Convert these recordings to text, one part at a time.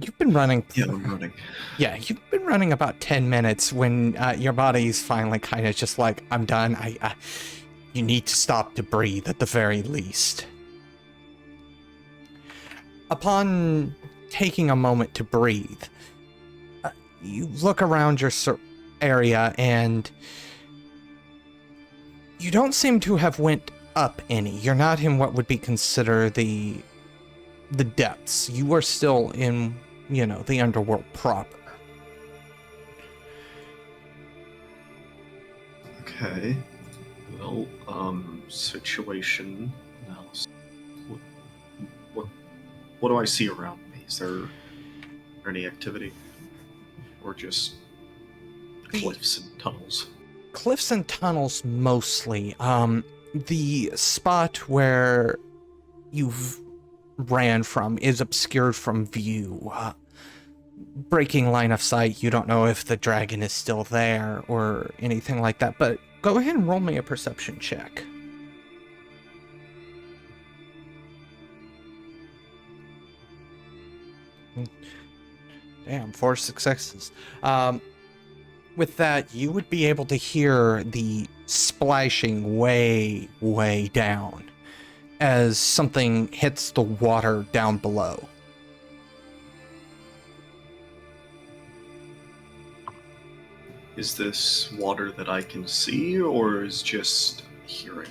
You've been running. Yeah, I'm running. Yeah, you've been running about 10 minutes when your body's finally kind of just like, I'm done. You need to stop to breathe at the very least. Upon taking a moment to breathe, you look around your area and you don't seem to have went up any. You're not in what would be considered the depths. You are still in, the underworld proper. Okay. Well, situation analysis. What, what, what do I see around me? Is there any activity? Or just cliffs and tunnels? Cliffs and tunnels mostly. The spot where you've ran from is obscured from view. Breaking line of sight, you don't know if the dragon is still there or anything like that, but go ahead and roll me a perception check. Damn, 4 successes. With that, you would be able to hear the splashing way, way down as something hits the water down below. Is this water that I can see, or is just hearing?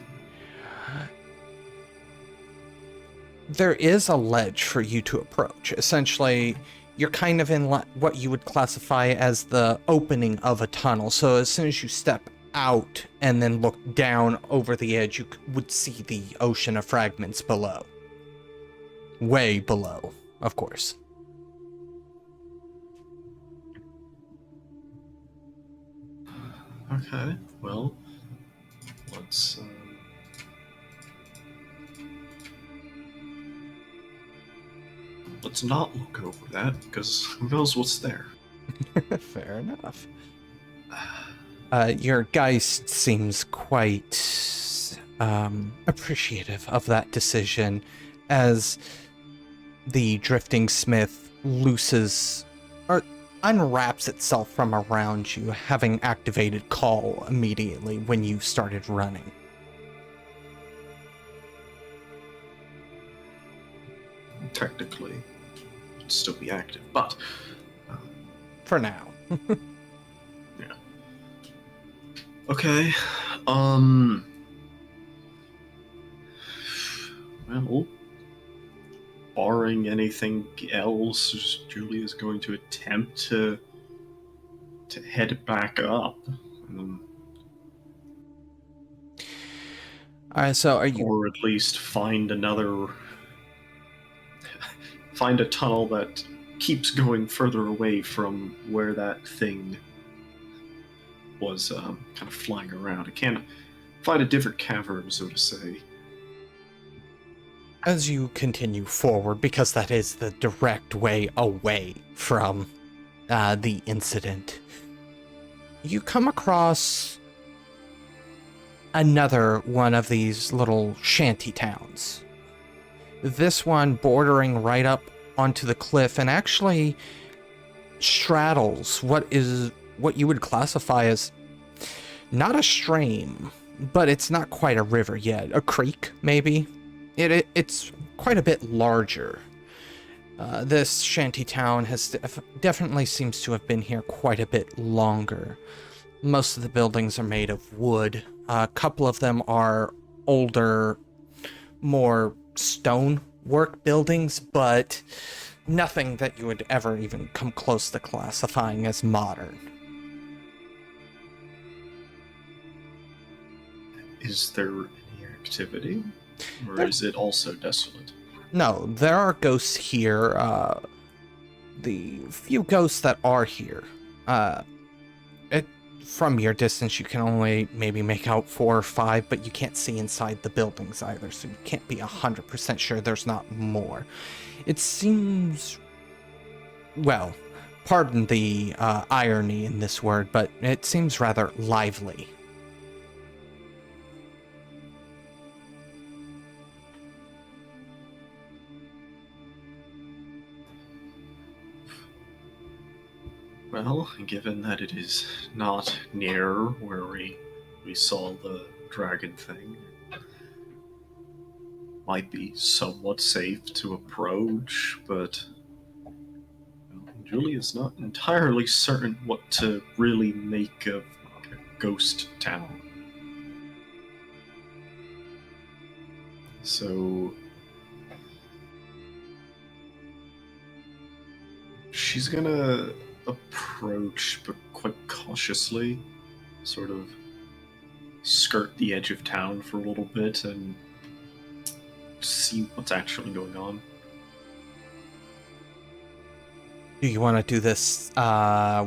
There is a ledge for you to approach. Essentially, you're kind of in what you would classify as the opening of a tunnel. So as soon as you step out and then look down over the edge, you would see the ocean of fragments below. Way below, of course. Okay, well, let's not look over that, because who knows what's there. Fair enough. Your Geist seems quite appreciative of that decision as the drifting smith looses or unwraps itself from around you, having activated call immediately when you started running. Technically, it'd still be active, but for now. Yeah. Okay. Well, barring anything else, Julia's going to attempt to head back up. Alright, so are you... Or at least find a tunnel that keeps going further away from where that thing was kind of flying around. I can't find a different cavern, so to say. As you continue forward, because that is the direct way away from the incident, you come across another one of these little shanty towns. This one bordering right up onto the cliff and actually straddles what you would classify as not a stream, but it's not quite a river yet. A creek, maybe. It's quite a bit larger. This shanty town has definitely seems to have been here quite a bit longer. Most of the buildings are made of wood. A couple of them are older, more stonework buildings, but nothing that you would ever even come close to classifying as modern. Is there any activity? Or is it also desolate? No, there are ghosts here. The few ghosts that are here, from your distance, you can only maybe make out 4 or 5, but you can't see inside the buildings either, so you can't be 100% sure there's not more. It seems, well, pardon the irony in this word, but it seems rather lively. Well, given that it is not near where we saw the dragon thing, might be somewhat safe to approach, but Julia's not entirely certain what to really make of a ghost town. So she's gonna approach, but quite cautiously, sort of skirt the edge of town for a little bit and see what's actually going on. Do you want to do this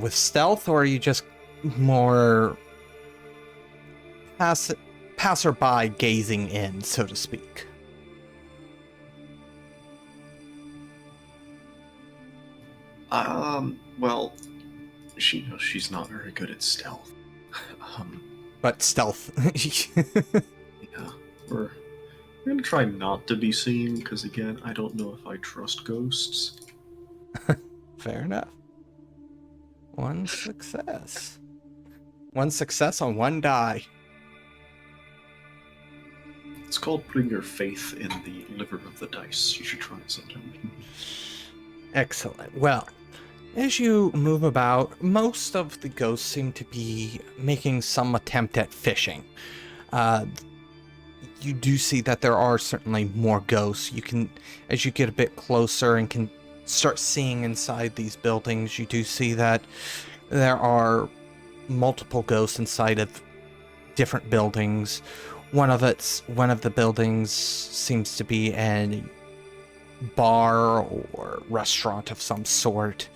with stealth, or are you just more passerby gazing in, so to speak? Well, she knows she's not very good at stealth. But stealth. Yeah, we're gonna try not to be seen, because again, I don't know if I trust ghosts. Fair enough. One success. One success on one die. It's called putting your faith in the liver of the dice. You should try it sometime. Excellent. Well, as you move about, most of the ghosts seem to be making some attempt at fishing. You do see that there are certainly more ghosts. You can, as you get a bit closer and can start seeing inside these buildings, you do see that there are multiple ghosts inside of different buildings. One of the buildings seems to be a bar or restaurant of some sort.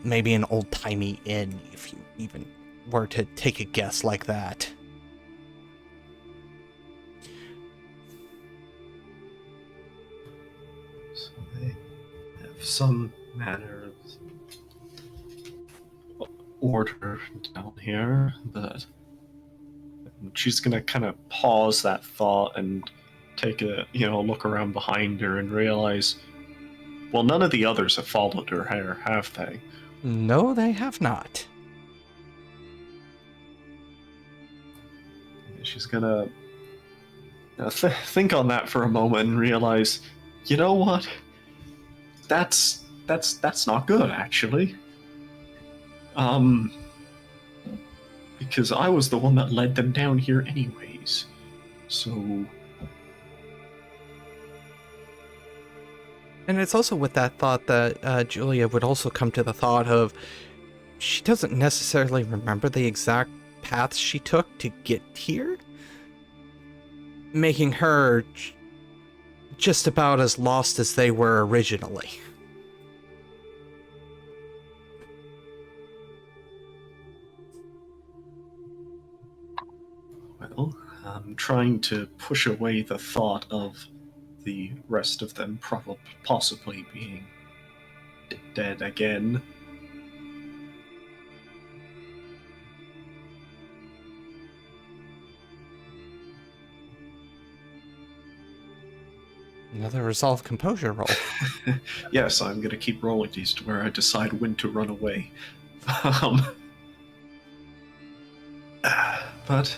Maybe an old-timey inn, if you even were to take a guess like that. So they have some manner of order down here, but she's gonna kind of pause that thought and take a look around behind her and realize, well, none of the others have followed her here, have they? No, they have not. She's gonna think on that for a moment and realize, you know what? That's not good, actually. Because I was the one that led them down here anyways. So... And it's also with that thought that Julia would also come to the thought of she doesn't necessarily remember the exact paths she took to get here, making her just about as lost as they were originally. Well, I'm trying to push away the thought of the rest of them possibly being dead again. Another resolve composure roll. Yes, I'm going to keep rolling these to where I decide when to run away. But,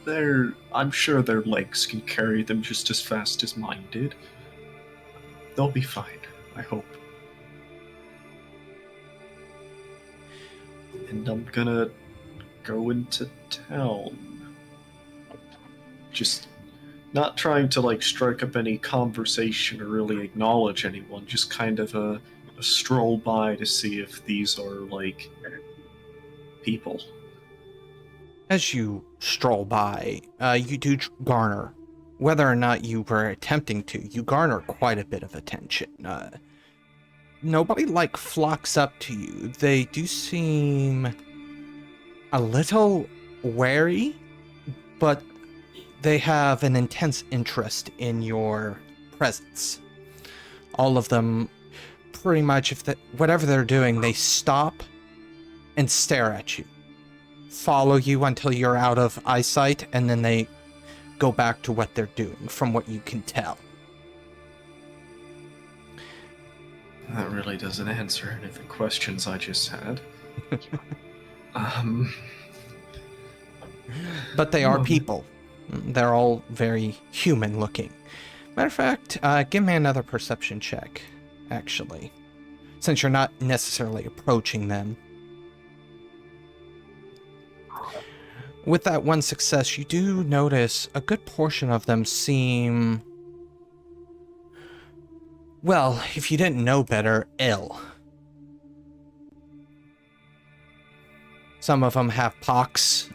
they're I'm sure their legs can carry them just as fast as mine did. They'll be fine, I hope. And I'm gonna go into town. Just not trying to strike up any conversation or really acknowledge anyone, just kind of a stroll by to see if these are people. As you stroll by, you do garner, whether or not you were attempting to, you garner quite a bit of attention. Nobody flocks up to you. They do seem a little wary, but they have an intense interest in your presence. All of them, pretty much, whatever they're doing, they stop and stare at you, follow you until you're out of eyesight, and then they go back to what they're doing, from what you can tell. that really doesn't answer any of the questions I just had. But they are people. They're all very human looking. Matter of fact, give me another perception check, actually. Since you're not necessarily approaching them. With that one success, you do notice a good portion of them seem, well, if you didn't know better, ill. Some of them have pox.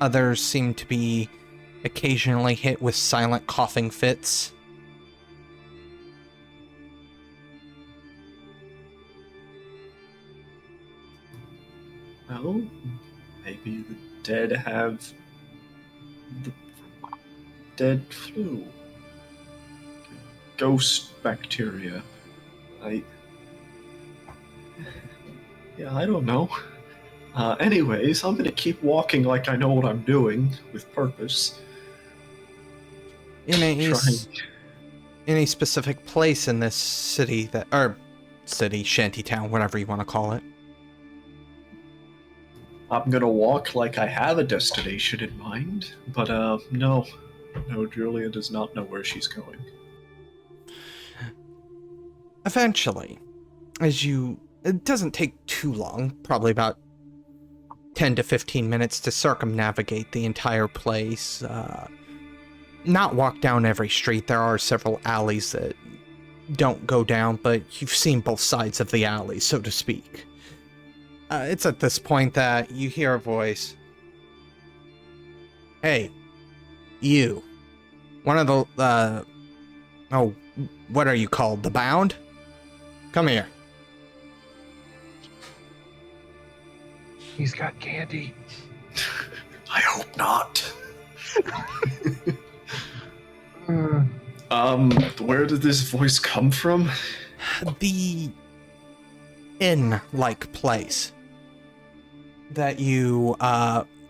Others seem to be occasionally hit with silent coughing fits. Well, maybe the dead have the dead flu. Ghost bacteria. I don't know. Anyways, I'm gonna keep walking like I know what I'm doing, with purpose. Any specific place in this city city, shantytown, whatever you want to call it? I'm gonna walk like I have a destination in mind, but no, Julia does not know where she's going. Eventually, it doesn't take too long, probably about 10 to 15 minutes to circumnavigate the entire place. Not walk down every street. There are several alleys that don't go down, but you've seen both sides of the alley, so to speak. It's at this point that you hear a voice. Hey, you. One of the, what are you called? The Bound? Come here. He's got candy. I hope not. Where did this voice come from? The inn-like place that you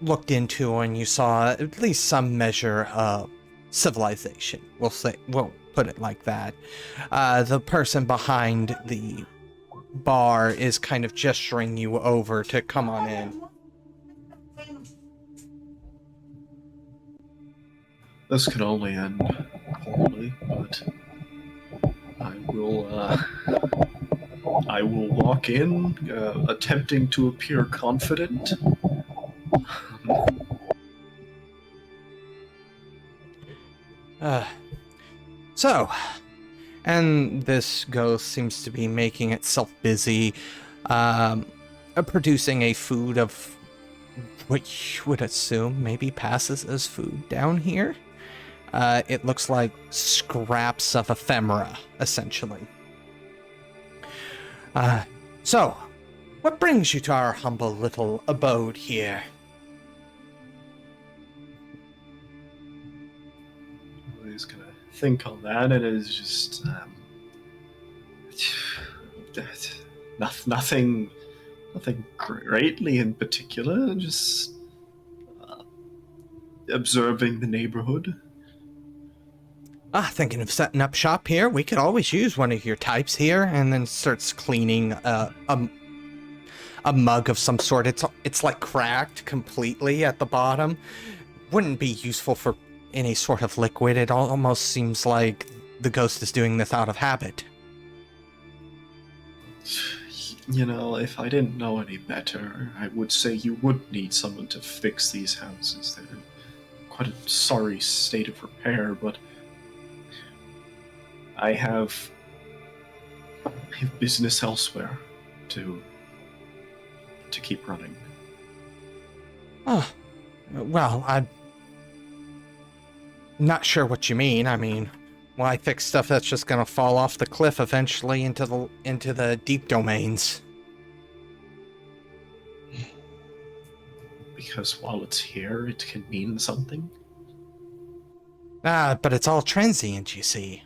looked into and you saw at least some measure of civilization. We'll put it like that. The person behind the bar is kind of gesturing you over to come on in. This could only end poorly, but I will walk in, attempting to appear confident. And this ghost seems to be making itself busy, producing a food of what you would assume maybe passes as food down here. It looks like scraps of ephemera, essentially. So, what brings you to our humble little abode here? He's gonna think on that, and it's just nothing greatly in particular. Just observing the neighborhood. Thinking of setting up shop here. We could always use one of your types here. And then starts cleaning a mug of some sort. It's like cracked completely at the bottom. Wouldn't be useful for any sort of liquid. It almost seems like the ghost is doing this out of habit. You know, if I didn't know any better, I would say you would need someone to fix these houses. They're in quite a sorry state of repair, but I have business elsewhere to keep running. Oh, well, I'm not sure what you mean. I mean, why fix stuff that's just gonna fall off the cliff eventually into the deep domains? Because while it's here, it can mean something. But it's all transient, you see.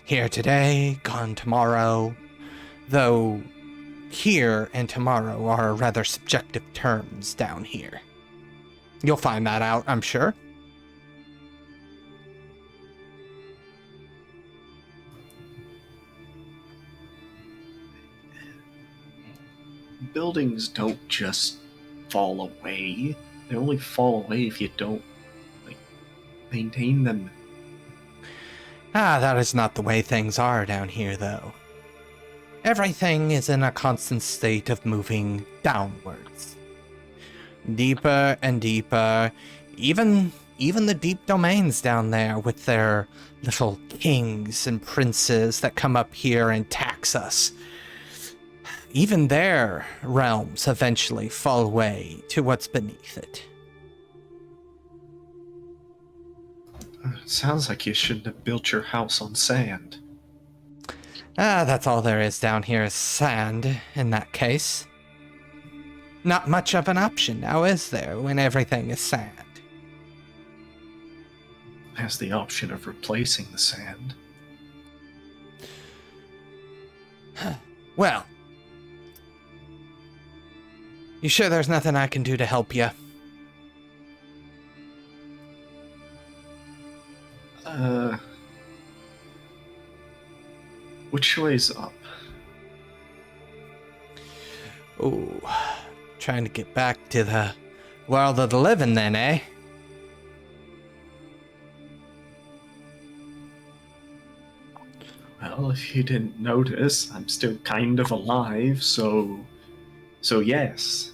Here today, gone tomorrow. Though here and tomorrow are rather subjective terms down here. You'll find that out, I'm sure. buildings don't just fall away. They only fall away if you don't, maintain them. That is not the way things are down here, though. Everything is in a constant state of moving downwards. Deeper and deeper, even the deep domains down there with their little kings and princes that come up here and tax us. Even their realms eventually fall away to what's beneath it. It sounds like you shouldn't have built your house on sand. That's all there is down here is sand, in that case. Not much of an option now, is there, when everything is sand? Has the option of replacing the sand. Well, you sure there's nothing I can do to help you? Which way's up? Ooh, trying to get back to the world of the living then, eh? Well, if you didn't notice, I'm still kind of alive, so yes.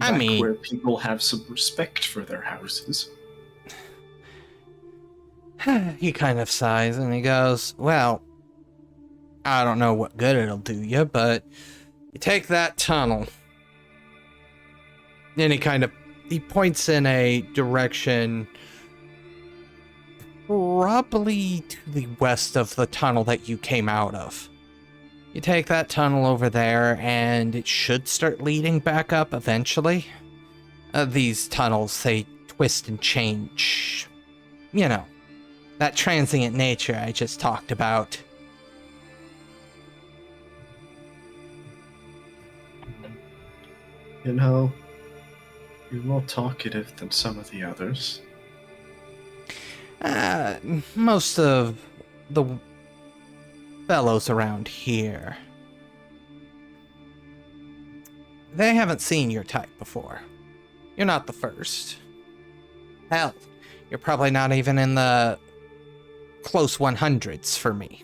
I mean, where people have some respect for their houses. he kind of sighs and he goes, well, I don't know what good it'll do you, but you take that tunnel. And he points in a direction probably to the west of the tunnel that you came out of. You take that tunnel over there and it should start leading back up eventually. These tunnels, they twist and change. You know, that transient nature I just talked about. You know, you're more talkative than some of the others. Most of the fellows around here, they haven't seen your type before. You're not the first. Hell, you're probably not even in the close 100s for me.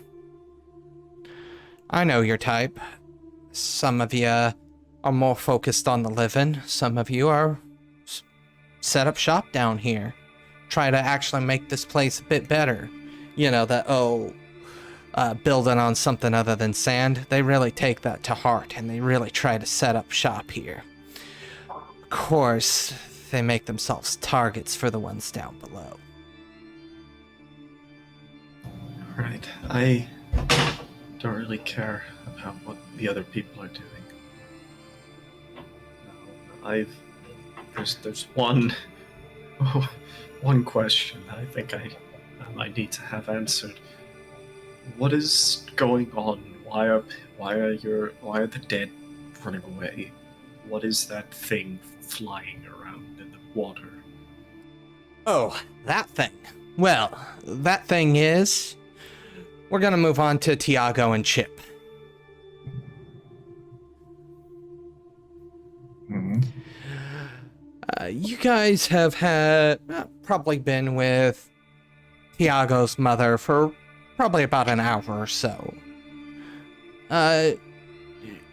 I know your type. Some of you are more focused on the living. Some of you are set up shop down here. Try to actually make this place a bit better. You know, building on something other than sand. They really take that to heart and they really try to set up shop here. Of course, they make themselves targets for the ones down below. Right. I don't really care about what the other people are doing. There's one question I think I might need to have answered. What is going on? Why are the dead running away? What is that thing flying around in the water? Oh, that thing. Well, that thing is... We're gonna move on to Tiago and Chip. Mm-hmm. You guys have probably been with Tiago's mother for probably about an hour or so.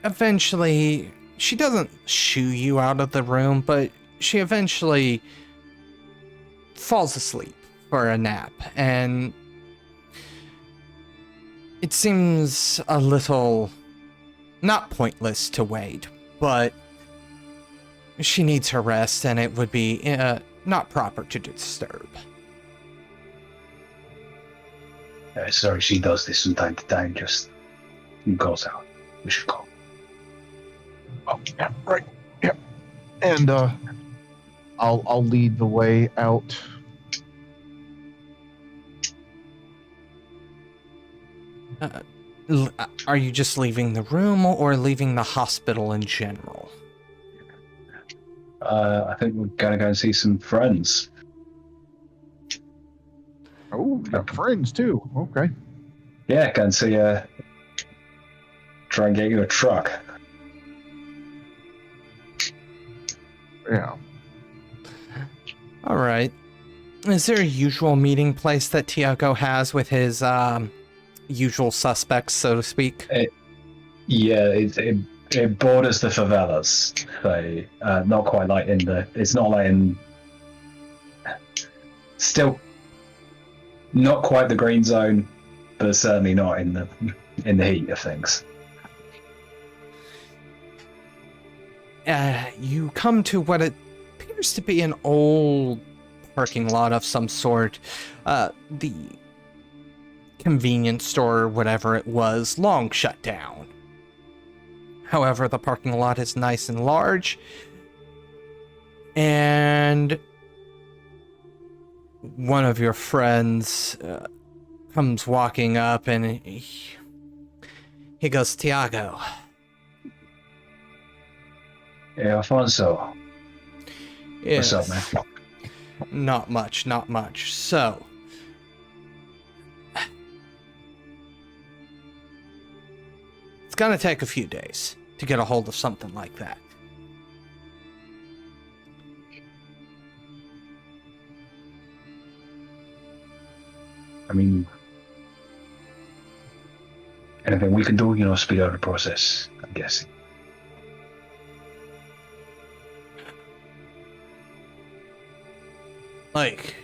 Eventually, she doesn't shoo you out of the room, but she eventually falls asleep for a nap, and it seems a little not pointless to wait, but she needs her rest, and it would be not proper to disturb. Sorry, she does this from time to time, just goes out. We should go. Oh, yeah, right. Yep. And I'll lead the way out. Are you just leaving the room or leaving the hospital in general? I think we're gonna go and see some friends. Oh, you got friends too. Okay. Yeah, go and see. Try and get you a truck. All right. Is there a usual meeting place that Tiago has with his usual suspects, so to speak? It borders the favelas. So not quite like in the. It's not like in. Still, not quite the green zone, but certainly not in the heat of things. You come to what it appears to be an old parking lot of some sort. The convenience store or whatever it was, long shut down. However, the parking lot is nice and large. And one of your friends comes walking up and he goes, Tiago. Yeah, Alfonso. Yes. What's up, man? Not much, not much. So, it's gonna take a few days to get a hold of something like that. I mean, anything we can do, speed up the process, I'm guessing. Like,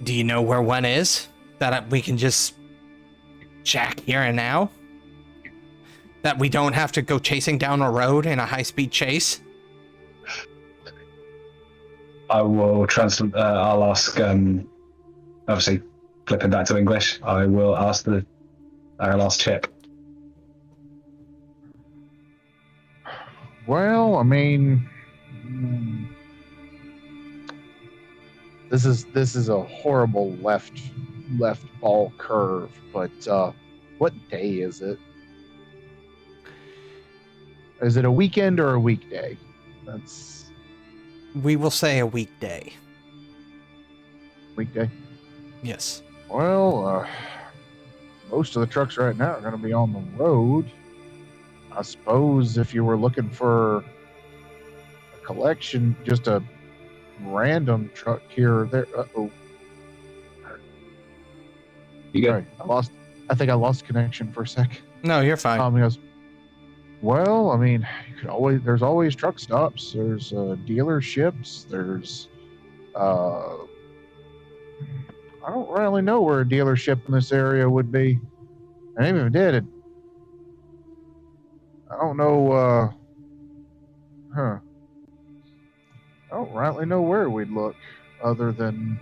do you know where one is? That we can just jack here and now? That we don't have to go chasing down a road in a high-speed chase? I will translate. I'll ask. Obviously, flipping back to English, I'll ask Chip. Well, I mean, this is a horrible left ball curve, but what day is it? Is it a weekend or a weekday? We will say a weekday. Weekday. Yes. Well, most of the trucks right now are going to be on the road. I suppose if you were looking for a collection, just a random truck here or there. Uh-oh. You go. Sorry, I think I lost connection for a sec. No, you're fine. He goes, well, I mean, there's always truck stops. There's dealerships. There's, I don't really know where a dealership in this area would be. And even if it did, I don't know, I don't rightly know where we'd look other than,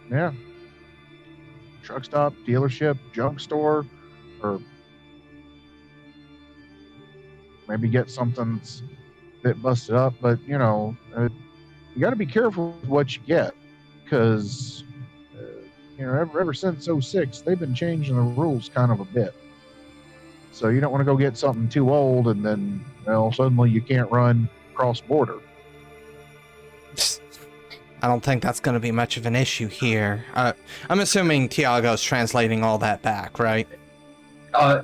yeah, truck stop, dealership, junk store, or maybe get something that's a bit busted up. But, you got to be careful with what you get because, ever since 06, they've been changing the rules kind of a bit. So you don't want to go get something too old and then, suddenly you can't run cross border. I don't think that's going to be much of an issue here. I'm assuming Tiago's translating all that back, right?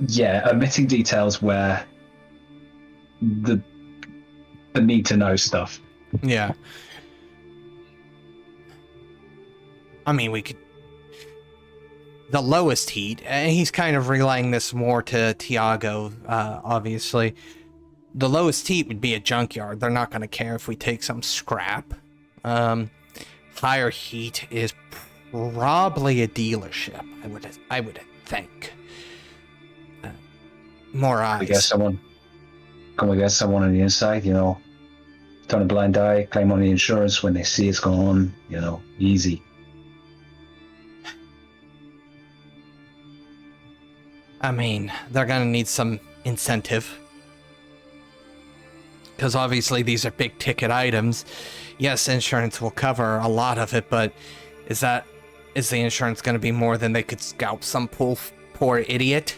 Yeah, omitting details where the need to know stuff. Yeah. I mean, we could... The lowest heat, and he's kind of relaying this more to Tiago, obviously. The lowest heat would be a junkyard. They're not going to care if we take some scrap. Higher heat is probably a dealership, I would think. More eyes. Can we get someone on the inside, turn a blind eye, claim on the insurance when they see it's going on, easy. I mean, they're gonna need some incentive. Because obviously these are big ticket items. Yes, insurance will cover a lot of it, but is the insurance gonna be more than they could scalp some poor idiot?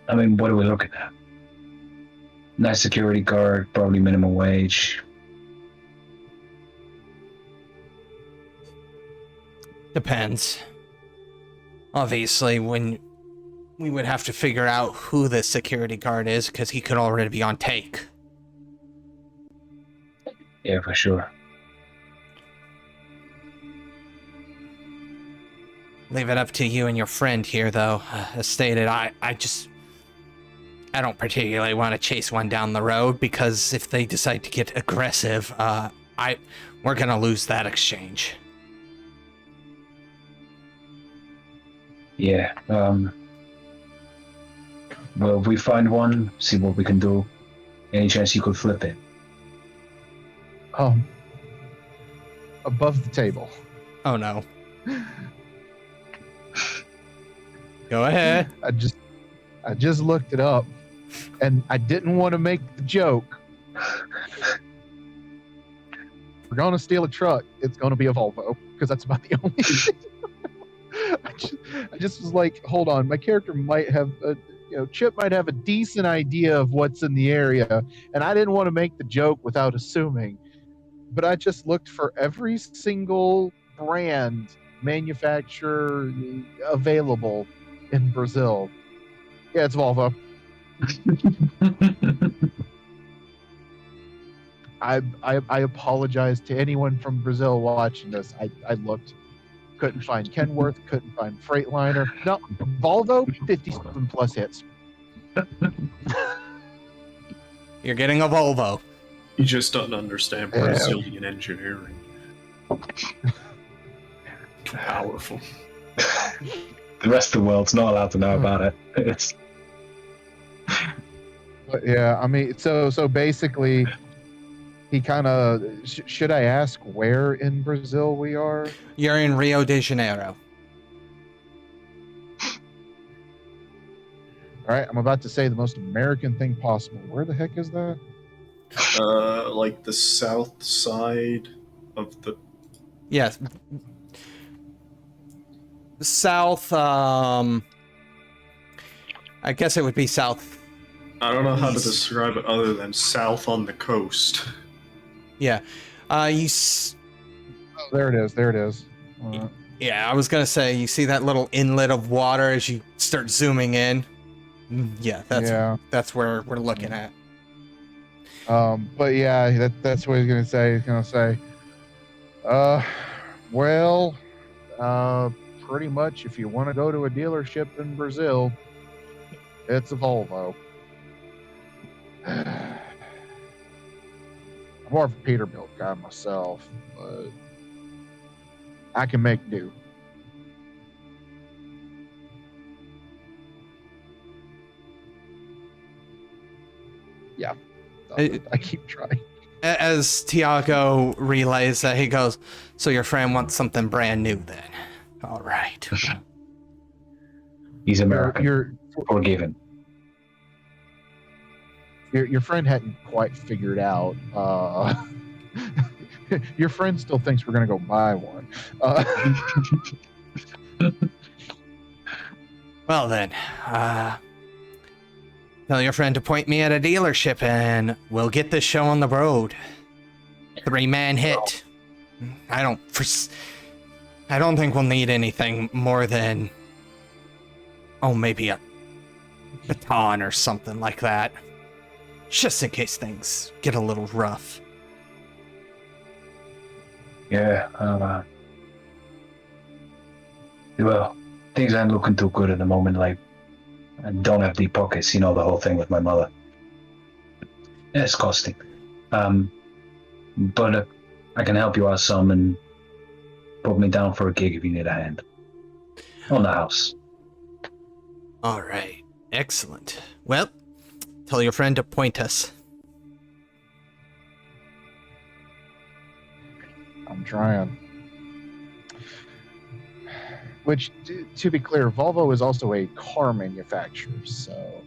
I mean, what are we looking at? Nice security guard, probably minimum wage. Depends. Obviously, when we would have to figure out who the security guard is, because he could already be on take. Yeah, for sure. Leave it up to you and your friend here, though. As stated, I don't particularly want to chase one down the road, because if they decide to get aggressive, we're gonna lose that exchange. Yeah. Well, if we find one, see what we can do. Any chance you could flip it? Above the table. Oh no. Go ahead. I just looked it up, and I didn't want to make the joke. We're gonna steal a truck. It's gonna be a Volvo, because that's about the only thing. I just was like, hold on, my character might have Chip might have a decent idea of what's in the area, and I didn't want to make the joke without assuming. But I just looked for every single brand manufacturer available in Brazil. Yeah, it's Volvo. I apologize to anyone from Brazil watching this. I looked, couldn't find Kenworth, couldn't find Freightliner. No, Volvo, 57 plus hits. You're getting a Volvo. You just don't understand Brazilian engineering. Powerful. The rest of the world's not allowed to know about it. It's... But yeah, I mean, so basically, he kind of... should I ask where in Brazil we are? You're in Rio de Janeiro. All right, I'm about to say the most American thing possible. Where the heck is that? Like the south side of the... Yes. South, I guess it would be south. I don't know how to describe it other than south on the coast. Yeah. Oh, there it is. There it is. Yeah, I was gonna say, you see that little inlet of water as you start zooming in? Yeah, that's where we're looking at. But yeah, that's what he's gonna say. He's gonna say, well, pretty much if you want to go to a dealership in Brazil, it's a Volvo. I'm more of a Peterbilt guy myself, but I can make do. Yeah, I keep trying. As Tiago relays that, he goes, so your friend wants something brand new then. All right. He's American. You're forgiven. Your friend hadn't quite figured out. Your friend still thinks we're going to go buy one. Well then, tell your friend to point me at a dealership and we'll get this show on the road. 3-man hit. I don't think we'll need anything more than, maybe a baton or something like that. Just in case things get a little rough. Yeah, well, things aren't looking too good at the moment. Like, I don't have deep pockets, the whole thing with my mother. It's costing. But I can help you out some and put me down for a gig if you need a hand. On the house. All right, excellent. Well, tell your friend to point us. I'm trying. Which, to be clear, Volvo is also a car manufacturer, so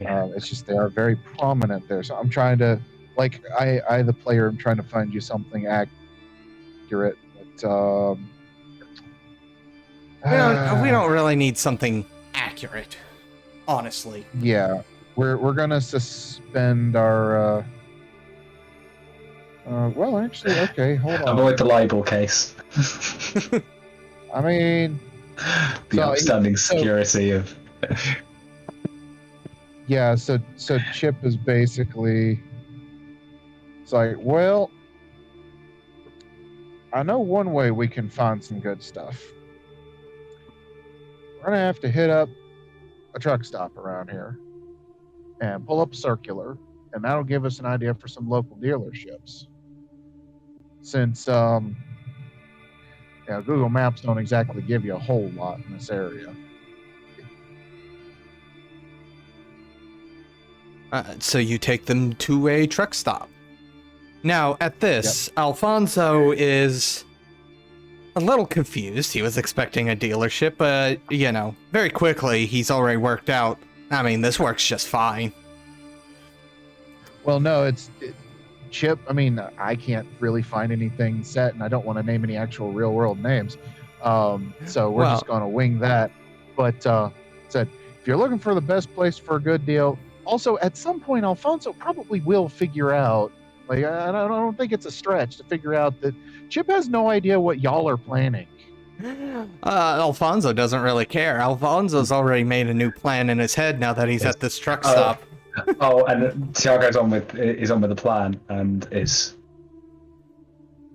it's just they are very prominent there. So I'm trying to, like, I the player, am trying to find you something accurate. But we don't really need something accurate, honestly. Yeah, we're gonna suspend our. Well, actually, okay, hold on. Avoid the libel case. I mean, the outstanding security of Yeah, so Chip is basically, it's like, well, I know one way we can find some good stuff. We're gonna have to hit up a truck stop around here and pull up a circular, and that'll give us an idea for some local dealerships. Since Google Maps don't exactly give you a whole lot in this area. So you take them to a truck stop. Now, at this, Alfonso is a little confused. He was expecting a dealership, but, very quickly, he's already worked out. I mean, this works just fine. Well, no, Chip. I mean, I can't really find anything set, and I don't want to name any actual real-world names. So we're just going to wing that. But said, if you're looking for the best place for a good deal, also, at some point, Alfonso probably will figure out, like, I don't think it's a stretch to figure out that Chip has no idea what y'all are planning. Alfonso doesn't really care. Alfonso's already made a new plan in his head now that he's at this truck stop. And Tiago's on with the plan, and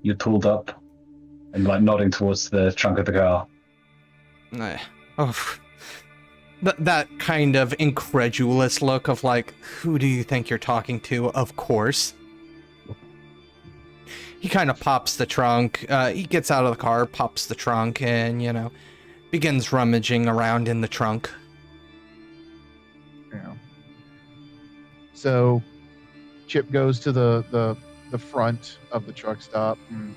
you're tooled up and like nodding towards the trunk of the car. That kind of incredulous look of like, who do you think you're talking to? Of course. He kind of pops the trunk. He gets out of the car, pops the trunk, and, begins rummaging around in the trunk. Yeah. So Chip goes to the front of the truck stop. And,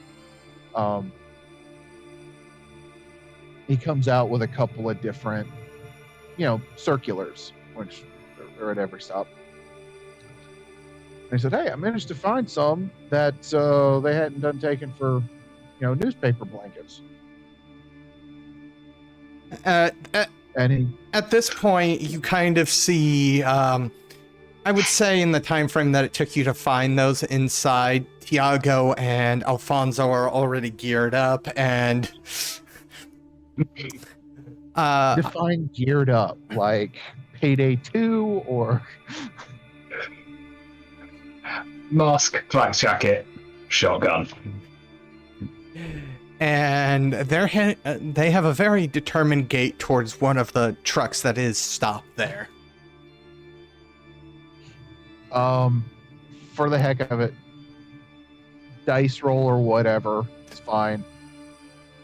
he comes out with a couple of different circulars, which are at every stop. And he said, hey, I managed to find some that they hadn't done taken for, newspaper blankets. At this point, you kind of see, I would say in the time frame that it took you to find those inside, Tiago and Alfonso are already geared up and... define geared up, like Payday 2 or mask, flak jacket, shotgun. And they have a very determined gait towards one of the trucks that is stopped there. For the heck of it, dice roll or whatever, it's fine.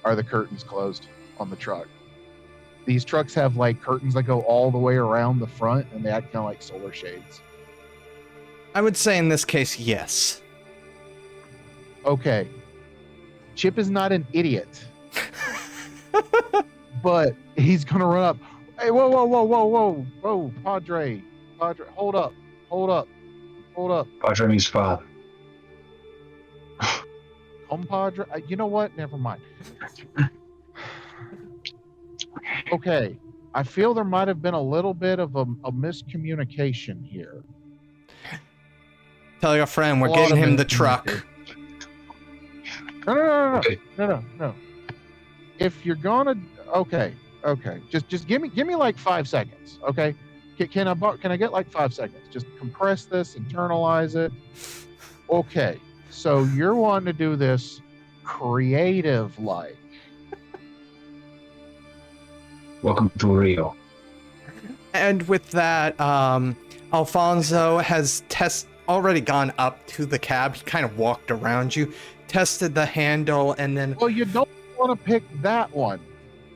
Are the curtains closed on the truck? These trucks have like curtains that go all the way around the front, and they act kind of like solar shades. I would say in this case, yes. Okay. Chip is not an idiot. But he's going to run up. Hey, whoa, Padre, hold up. Padre means father. Compadre? You know what? Never mind. Okay, I feel there might have been a little bit of a miscommunication here. Tell your friend we're getting him the truck. No. If you're gonna, okay. Just give me like 5 seconds, okay? Can I get like 5 seconds? Just compress this, internalize it. Okay, so you're wanting to do this creative-like. Welcome to Rio. And with that, Alfonso has already gone up to the cab. He kind of walked around you, tested the handle, and then... Well, you don't want to pick that one.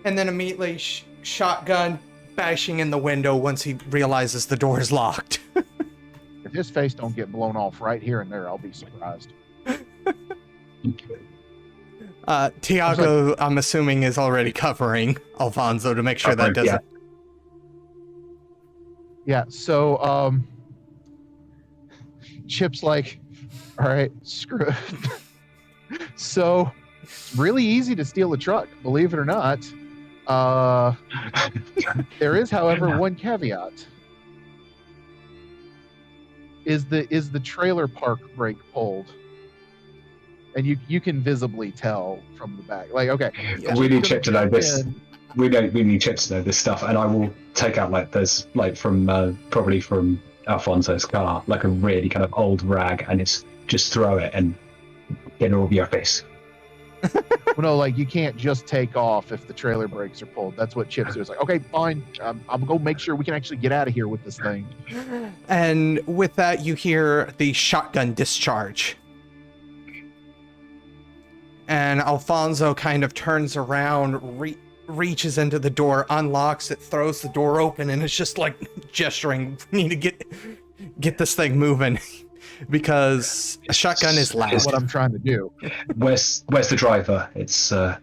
And then immediately shotgun bashing in the window once he realizes the door is locked. If his face don't get blown off right here and there, I'll be surprised. Tiago, I'm assuming, is already covering Alfonso to make sure that doesn't... Yeah, so Chip's like, all right, screw it. So, it's really easy to steal a truck, believe it or not. There is, however, one caveat. Is the trailer park brake pulled? And you can visibly tell from the back. Like, okay. We need Chip to know this. we need Chips to know this stuff, and I will take out like there's like from probably from Alfonso's car like a really kind of old rag, and it's just throw it and get it all over your face. Well, no, like you can't just take off if the trailer brakes are pulled. That's what Chips was like. Okay, fine. I'll go make sure we can actually get out of here with this thing. And with that, you hear the shotgun discharge. And Alfonso kind of turns around, reaches into the door, unlocks it, throws the door open, and it's just like gesturing, we need to get this thing moving. Because a shotgun is loud. That's what I'm trying to do. Where's the driver? It's you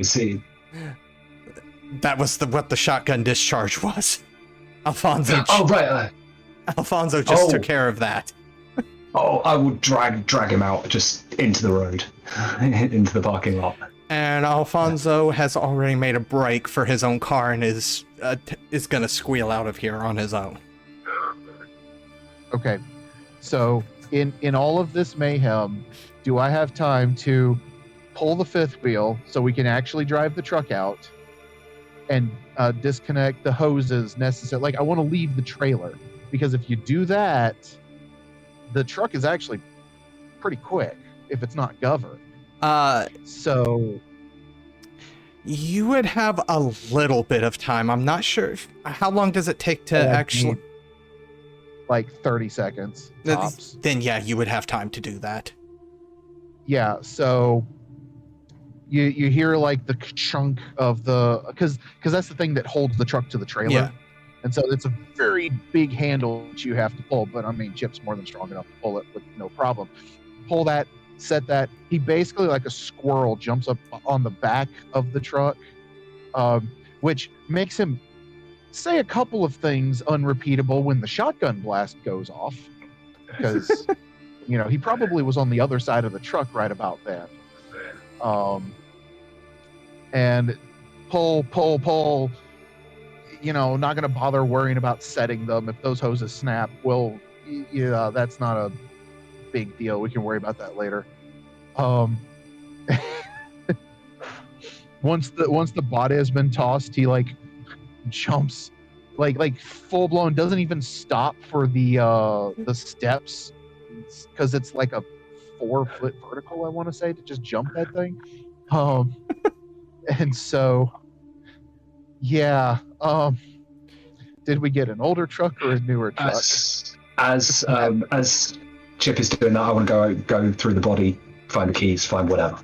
see. That was what the shotgun discharge was. Alfonso. Oh right. Alfonso just took care of that. Oh, I will drag him out just into the road, into the parking lot. And Alfonso has already made a break for his own car and is gonna squeal out of here on his own. Okay, so in all of this mayhem, do I have time to pull the fifth wheel so we can actually drive the truck out and disconnect the hoses necessary? Like, I want to leave the trailer, because if you do that, the truck is actually pretty quick if it's not governed. So you would have a little bit of time. I'm not sure how long does it take to actually. Like 30 seconds tops. Then yeah, you would have time to do that. Yeah, so you hear like the chunk of the because that's the thing that holds the truck to the trailer. Yeah. And so it's a very big handle that you have to pull, but I mean Chip's more than strong enough to pull it with no problem. Pull that, set that. He basically like a squirrel jumps up on the back of the truck, which makes him say a couple of things unrepeatable when the shotgun blast goes off, because he probably was on the other side of the truck right about then. And pull, not going to bother worrying about setting them. If those hoses snap, well, yeah, that's not a big deal. We can worry about that later. Once the body has been tossed, he like jumps like full blown, doesn't even stop for the steps, because it's like a 4-foot vertical, I want to say, to just jump that thing. And so yeah, did we get an older truck or a newer truck? As Chip is doing that, I want to go through the body, find the keys, find whatever.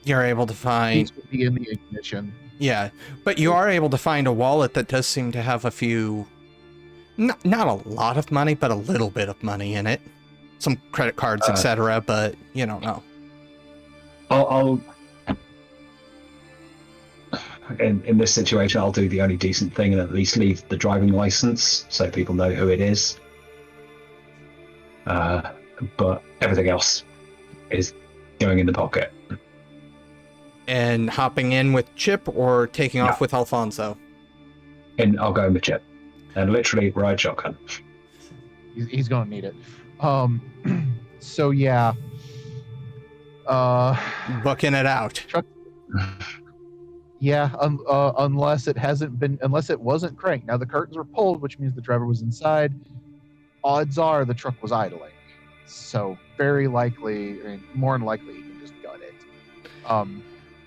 You're able to find. Keys would be in the ignition. Yeah, but you are able to find a wallet that does seem to have a few, not a lot of money, but a little bit of money in it. Some credit cards, etc., but you don't know. I'll in this situation, I'll do the only decent thing and at least leave the driving license so people know who it is. But everything else is going in the pocket. And hopping in with Chip or taking off with Alfonso? And I'll go in with Chip. And literally ride shotgun. He's going to need it. So yeah. Booking it out. Yeah, unless it wasn't cranked. Now the curtains were pulled, which means the driver was inside. Odds are the truck was idling. So very likely, more than likely, he can just gut it.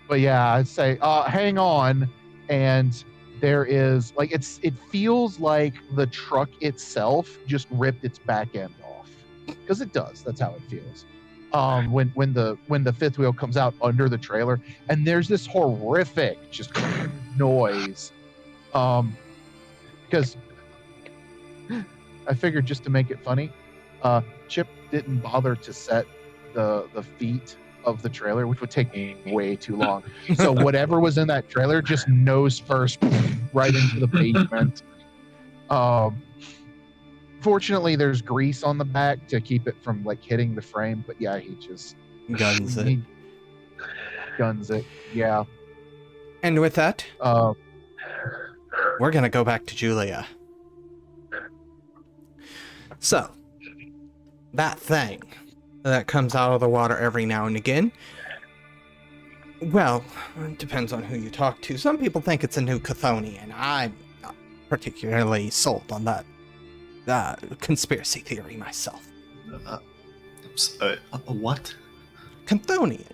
But yeah, I'd say hang on, and there is like it feels like the truck itself just ripped its back end off, because it does. That's how it feels. When the fifth wheel comes out under the trailer, and there's this horrific just noise. Because I figured, just to make it funny, Chip didn't bother to set the feet of the trailer, which would take me way too long. So whatever was in that trailer just nose first right into the pavement. Fortunately, there's grease on the back to keep it from like hitting the frame. But yeah, he just guns it. Guns it. Yeah. And with that, we're gonna go back to Júlia. So, that thing that comes out of the water every now and again, Well, it depends on who you talk to. Some people think it's a new Chthonian. I'm not particularly sold on that conspiracy theory myself. A what? Chthonian.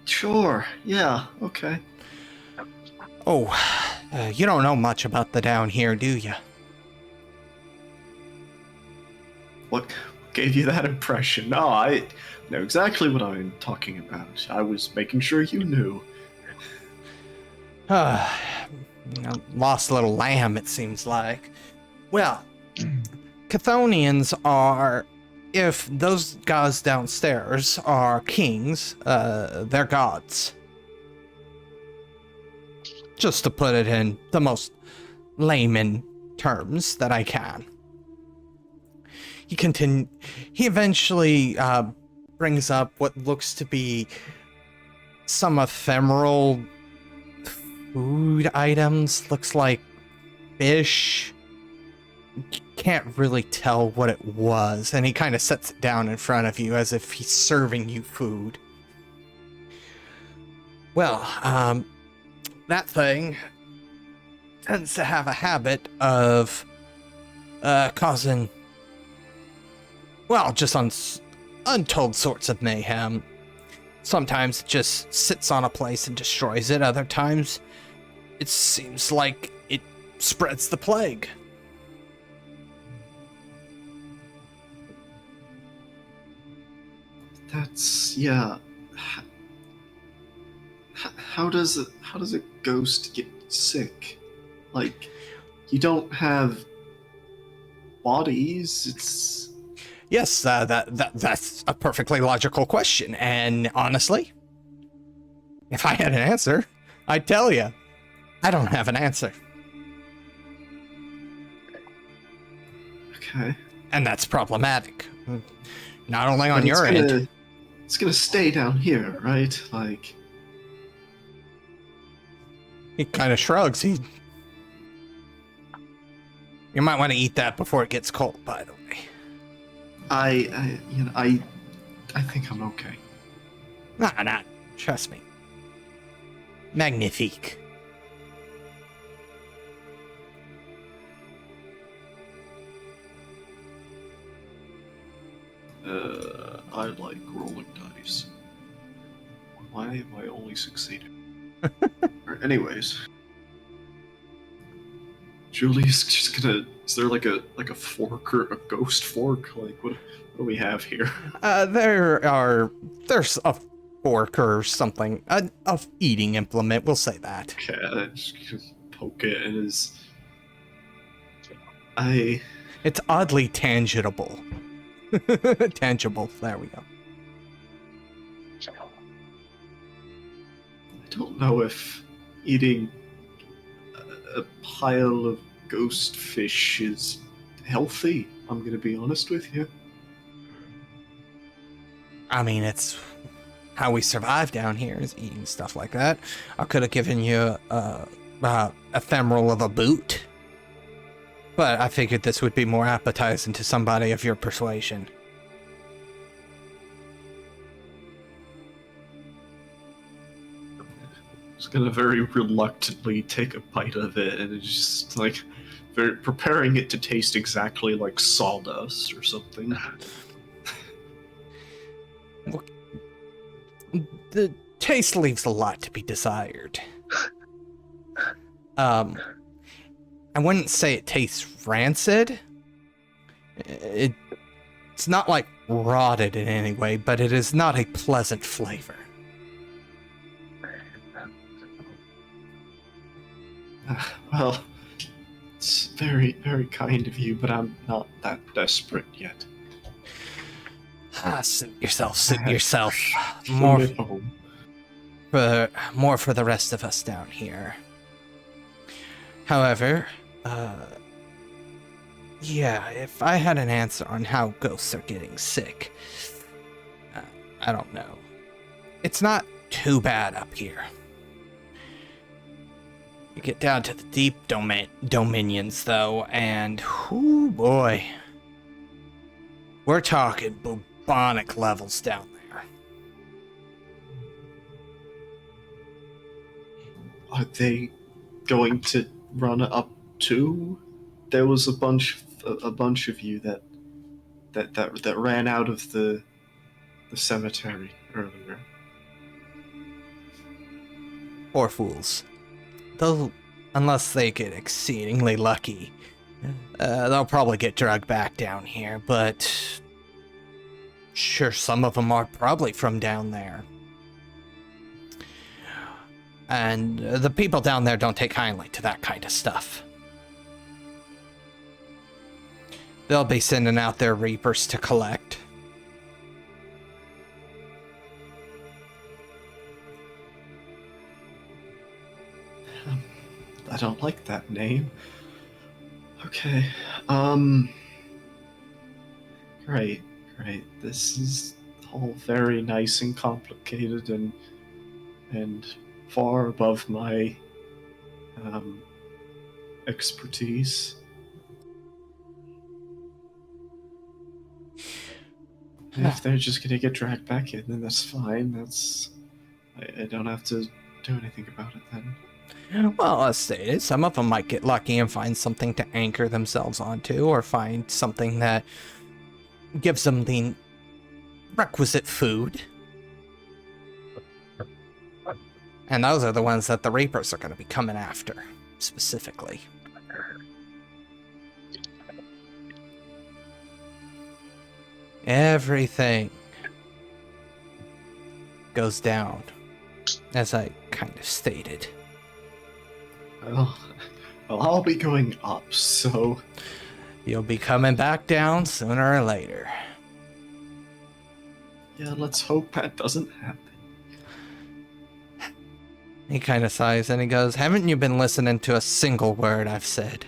Sure. Yeah. Okay. Oh, you don't know much about the down here, do you? What gave you that impression? No, I know exactly what I'm talking about. I was making sure you knew. Lost little lamb, it seems like. Well, Chthonians are, if those guys downstairs are kings, they're gods. Just to put it in the most layman terms that I can. He eventually brings up what looks to be some ephemeral food items. Looks like fish. Can't really tell what it was, and he kind of sets it down in front of you as if he's serving you food. Well, that thing tends to have a habit of causing, well, just untold sorts of mayhem. Sometimes it just sits on a place and destroys it. Other times, it seems like it spreads the plague. That's yeah. How does a ghost get sick? Like, you don't have bodies. It's Yes, that's a perfectly logical question, and honestly, if I had an answer, I'd tell you. I don't have an answer. okay. And that's problematic. Not only on But your end. It's gonna stay down here, right? Like, He kind of shrugs. You might want to eat that before it gets cold, by the way. I think I'm okay. Nah, trust me. Magnifique. I like rolling dice. Why am I only succeeding? Anyways, Julie's just gonna. Is there like a fork or a ghost fork? Like, what do we have here? There's a fork or something, a eating implement. We'll say that. Okay, I just gonna poke it and is. It's oddly tangible. Tangible. There we go. I don't know if eating a pile of ghost fish is healthy. I'm gonna be honest with you. I mean, it's how we survive down here is eating stuff like that. I could have given you a ephemeral of a boot, but I figured this would be more appetizing to somebody of your persuasion. Just gonna very reluctantly take a bite of it, and it's just like preparing it to taste exactly like sawdust or something. The taste leaves a lot to be desired. I wouldn't say it tastes rancid. It's not like rotted in any way, but it is not a pleasant flavor. Well, it's very, very kind of you, but I'm not that desperate yet. Suit yourself. More at home. More for the rest of us down here. However, yeah, if I had an answer on how ghosts are getting sick, I don't know. It's not too bad up here. You get down to the deep dominions, though, and oh boy, we're talking bubonic levels down there. Are they going to run up too? There was a bunch of you that ran out of the cemetery earlier. Poor fools. They'll, unless they get exceedingly lucky, they'll probably get dragged back down here, but sure, some of them are probably from down there. And the people down there don't take kindly to that kind of stuff. They'll be sending out their reapers to collect. I don't like that name. Okay. Great. This is all very nice and complicated and far above my expertise. And if they're just gonna get dragged back in, then that's fine. I don't have to do anything about it then. Well, as stated, some of them might get lucky and find something to anchor themselves onto, or find something that gives them the requisite food. And those are the ones that the Reapers are going to be coming after, specifically. Everything goes down, as I kind of stated. Well, I'll be going up, so... You'll be coming back down sooner or later. Yeah, let's hope that doesn't happen. He kind of sighs and he goes, haven't you been listening to a single word I've said?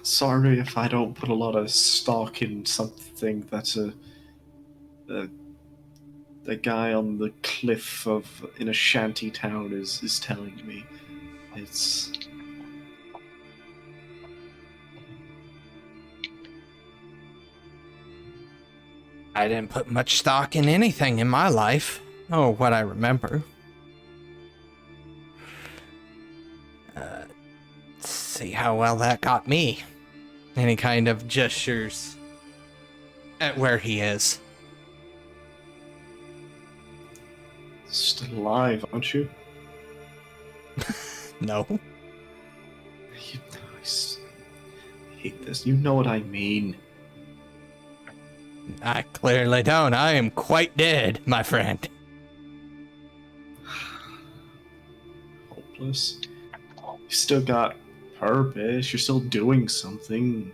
Sorry if I don't put a lot of stock in something that the guy on the cliff in a shanty town is telling me. It's... I didn't put much stock in anything in my life. Oh, what I remember. Let's see how well that got me. And he kind of gestures at where he is. Still alive, aren't you? No. I hate this. You know what I mean. I clearly don't. I am quite dead, my friend. Hopeless. You still got purpose. You're still doing something.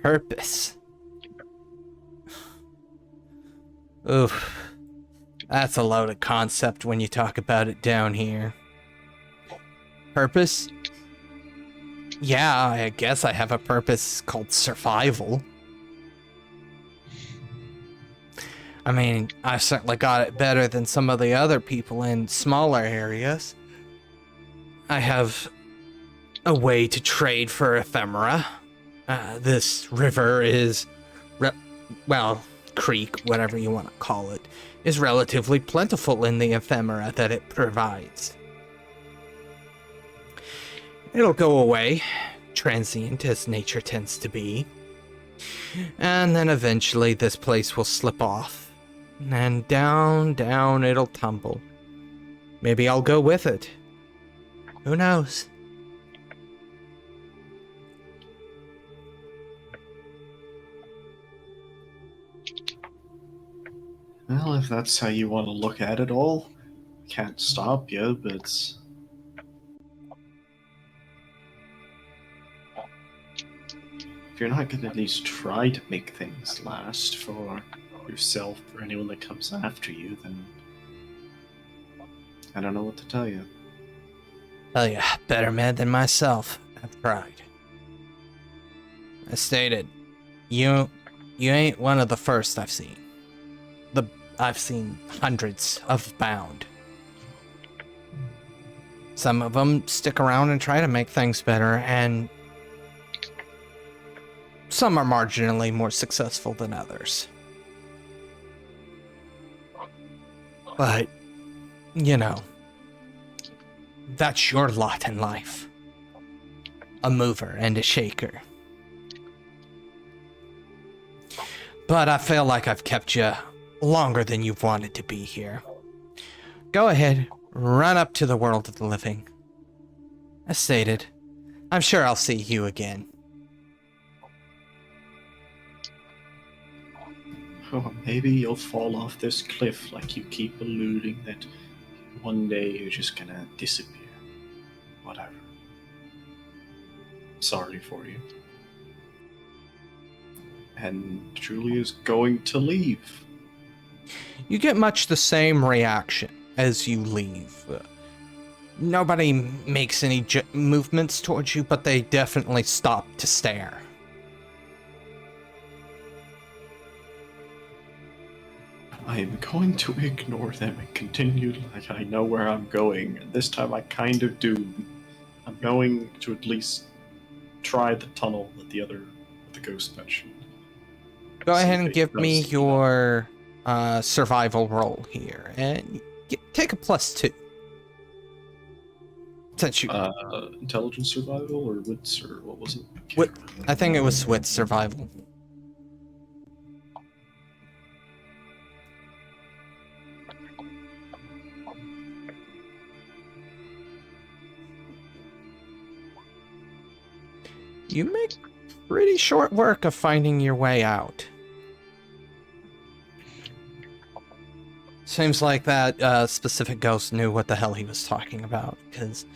Purpose. Oof. That's a loaded concept when you talk about it down here. Purpose? Yeah, I guess I have a purpose called survival. I mean, I've certainly got it better than some of the other people in smaller areas. I have a way to trade for ephemera. This river is, creek, whatever you want to call it, is relatively plentiful in the ephemera that it provides. It'll go away, transient as nature tends to be, and then eventually this place will slip off, and down it'll tumble. Maybe I'll go with it. Who knows? Well, if that's how you want to look at it all, can't stop you, but... if you're not going to at least try to make things last for yourself or anyone that comes after you, then... I don't know what to tell you. Tell ya, better man than myself. I've tried. As stated, you ain't one of the first I've seen. I've seen hundreds of bound. Some of them stick around and try to make things better, and some are marginally more successful than others. But, you know, that's your lot in life. A mover and a shaker. But I feel like I've kept you longer than you've wanted to be here. Go ahead, run up to the world of the living. As stated, I'm sure I'll see you again. Oh, maybe you'll fall off this cliff like you keep alluding that one day you're just gonna disappear. Whatever. Sorry for you. And Julia's going to leave. You get much the same reaction as you leave. Nobody makes any movements towards you, but they definitely stop to stare. I'm going to ignore them and continue like I know where I'm going. And this time I kind of do. I'm going to at least try the tunnel that the ghost mentioned. Go See ahead if and it give me does your survival roll here, and take a +2. Since you, Intelligence survival or wits or what was it? I think it was with survival. You make pretty short work of finding your way out. Seems like that specific ghost knew what the hell he was talking about, because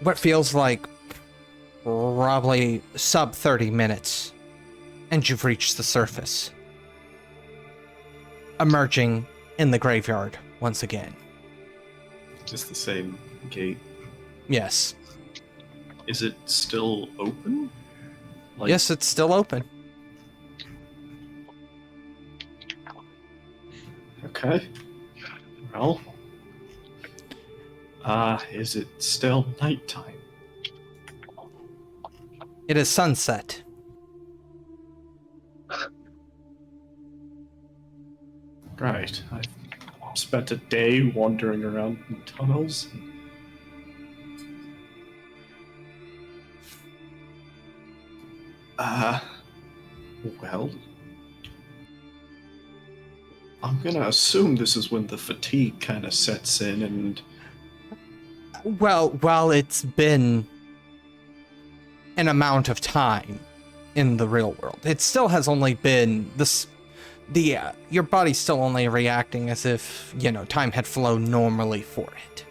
what feels like probably sub 30 minutes, and you've reached the surface, emerging in the graveyard once again. Just the same gate. Yes. Is it still open? Yes, it's still open. Okay. Well. Is it still nighttime? It is sunset. Right. I've spent a day wandering around in tunnels. Well, I'm gonna assume this is when the fatigue kind of sets in, and Well, while it's been an amount of time in the real world, it still has only been this. Your body's still only reacting as if, time had flown normally for it.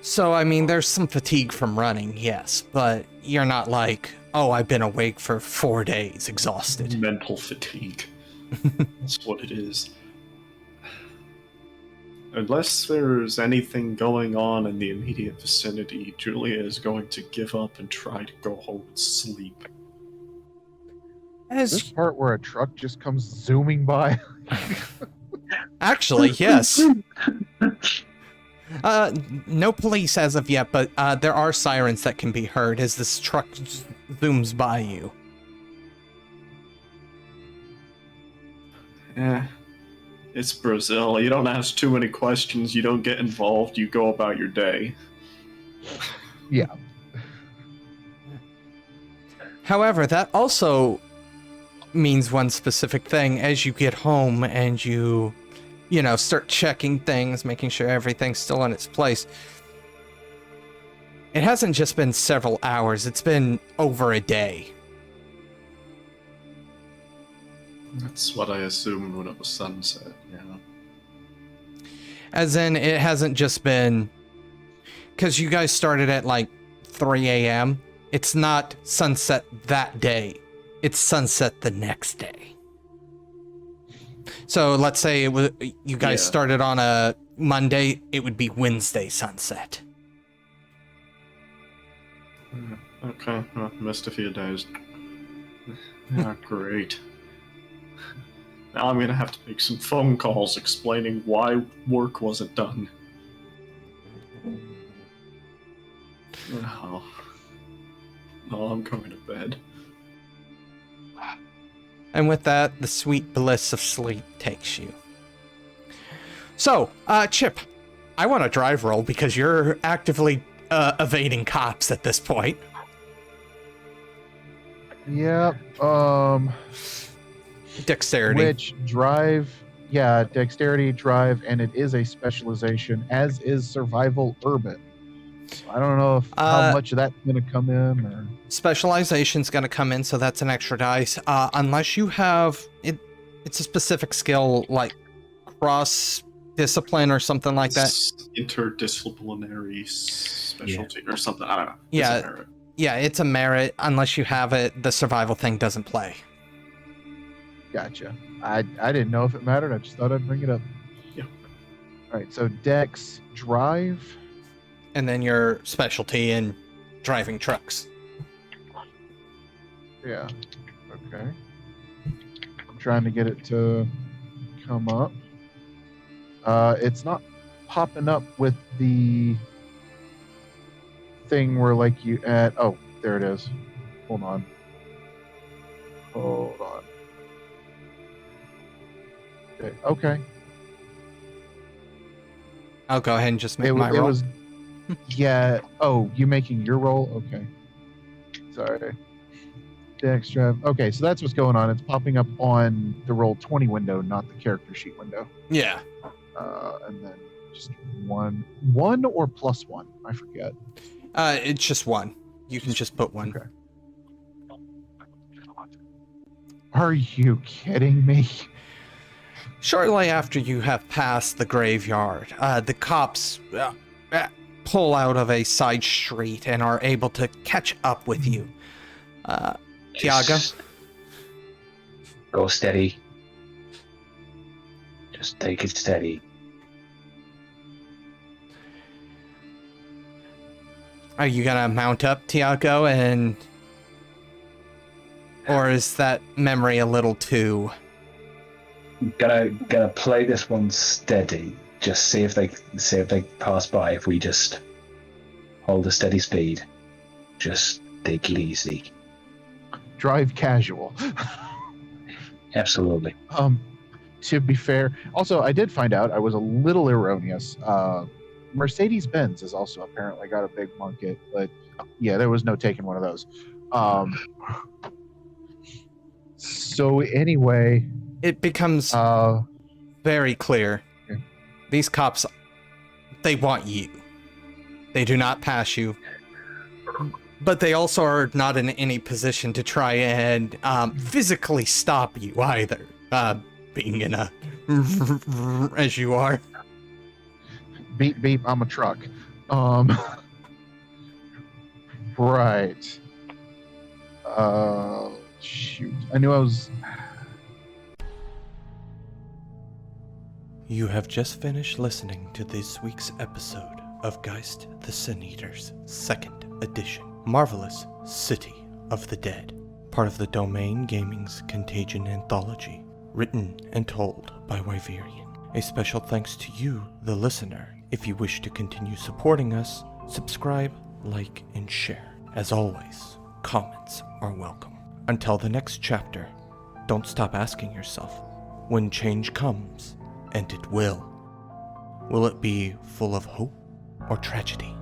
So, I mean, there's some fatigue from running, yes, but you're not like, oh, I've been awake for 4 days, exhausted. mental fatigue. That's what it is. Unless there's anything going on in the immediate vicinity, Julia is going to give up and try to go home and sleep. This part where a truck just comes zooming by. Actually, yes. No police as of yet, but there are sirens that can be heard as this truck zooms by you. It's Brazil. You don't ask too many questions, you don't get involved, you go about your day. Yeah. However, that also means one specific thing. As you get home and you start checking things, making sure everything's still in its place, it hasn't just been several hours, it's been over a day. That's what I assumed when it was sunset, yeah. As in, it hasn't just been... Because you guys started at, 3 a.m. It's not sunset that day. It's sunset the next day. So, let's say you guys started on a Monday, it would be Wednesday sunset. Okay, well, missed a few days. Great. Now I'm gonna have to make some phone calls explaining why work wasn't done. Oh, I'm going to bed. And with that, the sweet bliss of sleep takes you. So, Chip, I want a drive roll because you're actively evading cops at this point. Yep. Dexterity. Which drive? Yeah, dexterity, drive, and it is a specialization, as is survival urban. So I don't know if how much of that's going to come in. Or... Specialization's going to come in, so that's an extra dice. Unless you have it, it's a specific skill like cross discipline or something like that. Interdisciplinary specialty or something. I don't know. Yeah. Yeah, it's a merit. Unless you have it, the survival thing doesn't play. Gotcha. I didn't know if it mattered. I just thought I'd bring it up. Yeah. All right. So Dex, drive, and then your specialty in driving trucks. Yeah. Okay. I'm trying to get it to come up. It's not popping up with the thing where like you add. Oh, there it is. Hold on. Okay. I'll go ahead and just make my roll. Yeah. Oh, you making your roll? Okay. Sorry. Dex drive. Okay, so that's what's going on. It's popping up on the Roll20 window, not the character sheet window. Yeah. And then just one or plus one. I forget. It's just one. You can just put one. Okay. Are you kidding me? Shortly after you have passed the graveyard, the cops pull out of a side street and are able to catch up with you. Tiago? Go steady. Just take it steady. Are you gonna mount up, Tiago, and... Or is that memory a little too... Gonna play this one steady. Just see if they pass by. If we just hold a steady speed, just take it easy. Drive casual. Absolutely. To be fair, also I did find out I was a little erroneous. Mercedes-Benz has also apparently got a big market, but yeah, there was no taking one of those. So anyway, it becomes very clear. Okay. These cops, they want you. They do not pass you. But they also are not in any position to try and physically stop you either. Being in a... as you are. Beep, beep, I'm a truck. Right. Shoot. I knew I was... You have just finished listening to this week's episode of Geist the Sin-Eaters, 2nd edition. Marvelous City of the Dead, part of the Domain Gaming's Contagion Anthology, written and told by Wyverian. A special thanks to you, the listener. If you wish to continue supporting us, subscribe, like, and share. As always, comments are welcome. Until the next chapter, don't stop asking yourself, when change comes, and it will it be full of hope or tragedy?